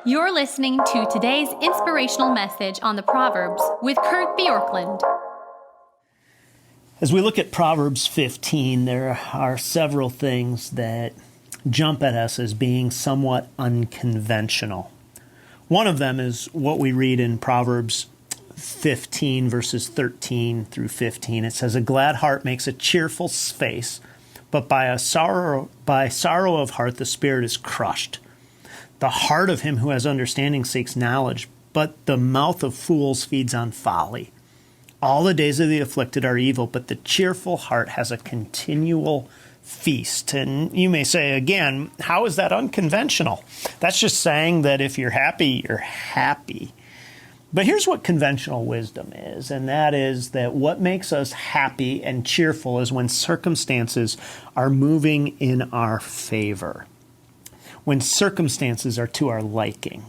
You're listening to today's inspirational message on the Proverbs with Kurt Bjorklund. As we look at Proverbs 15, there are several things that jump at us as being somewhat unconventional. One of them is what we read in Proverbs 15, verses 13 through 15. It says, "A glad heart makes a cheerful face, but by sorrow of heart the spirit is crushed. The heart of him who has understanding seeks knowledge, but the mouth of fools feeds on folly. All the days of the afflicted are evil, but the cheerful heart has a continual feast." And you may say again, how is that unconventional? That's just saying that if you're happy, you're happy. But here's what conventional wisdom is, and that is that what makes us happy and cheerful is when circumstances are moving in our favor, when circumstances are to our liking.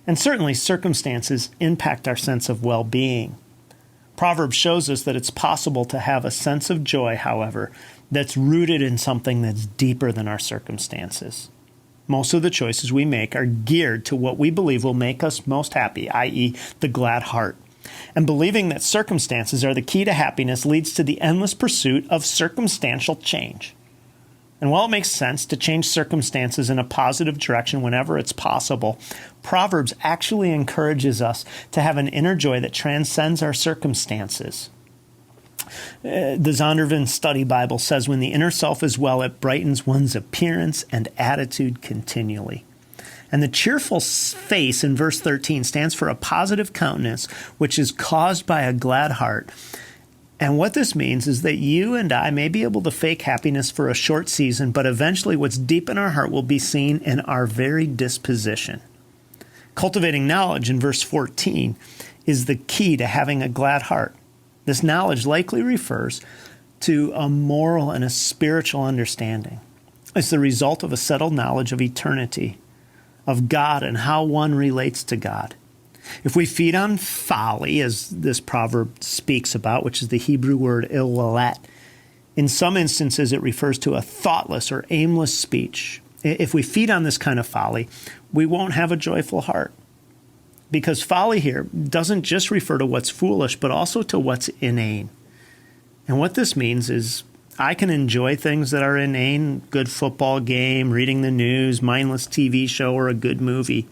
And certainly circumstances impact our sense of well-being. Proverbs shows us that it's possible to have a sense of joy, however, that's rooted in something that's deeper than our circumstances. Most of the choices we make are geared to what we believe will make us most happy, i.e., the glad heart. And believing that circumstances are the key to happiness leads to the endless pursuit of circumstantial change. And while it makes sense to change circumstances in a positive direction whenever it's possible, Proverbs actually encourages us to have an inner joy that transcends our circumstances. The Zondervan Study Bible says, "When the inner self is well, it brightens one's appearance and attitude continually." And the cheerful face in verse 13 stands for a positive countenance, which is caused by a glad heart. And what this means is that you and I may be able to fake happiness for a short season, but eventually what's deep in our heart will be seen in our very disposition. Cultivating knowledge in verse 14 is the key to having a glad heart. This knowledge likely refers to a moral and a spiritual understanding. It's the result of a settled knowledge of eternity, of God and how one relates to God. If we feed on folly, as this proverb speaks about, which is the Hebrew word ilwalat, in some instances it refers to a thoughtless or aimless speech. If we feed on this kind of folly, we won't have a joyful heart. Because folly here doesn't just refer to what's foolish, but also to what's inane. And what this means is I can enjoy things that are inane, good football game, reading the news, mindless TV show, or a good movie,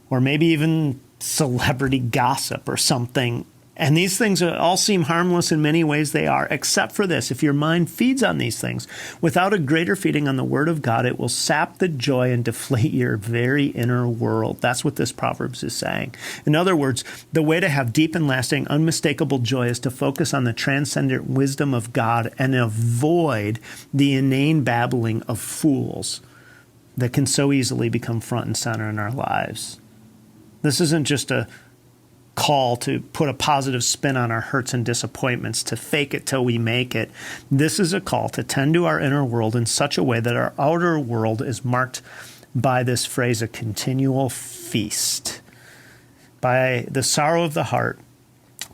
or maybe even celebrity gossip or something. And these things all seem harmless in many ways they are, except for this. If your mind feeds on these things without a greater feeding on the Word of God, it will sap the joy and deflate your very inner world. That's what this Proverbs is saying. In other words, the way to have deep and lasting, unmistakable joy is to focus on the transcendent wisdom of God and avoid the inane babbling of fools that can so easily become front and center in our lives. This isn't just a call to put a positive spin on our hurts and disappointments, to fake it till we make it. This is a call to tend to our inner world in such a way that our outer world is marked by this phrase, a continual feast. By the sorrow of the heart,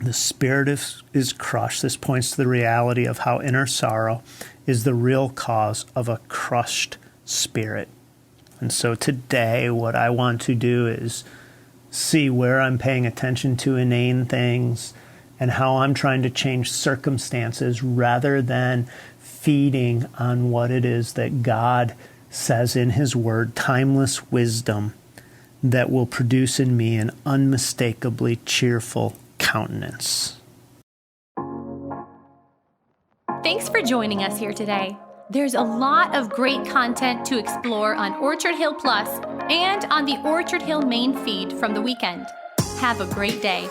the spirit is crushed. This points to the reality of how inner sorrow is the real cause of a crushed spirit. And so today, what I want to do is see where I'm paying attention to inane things and how I'm trying to change circumstances rather than feeding on what it is that God says in His Word, timeless wisdom that will produce in me an unmistakably cheerful countenance. Thanks for joining us here today. There's a lot of great content to explore on Orchard Hill Plus and on the Orchard Hill main feed from the weekend. Have a great day.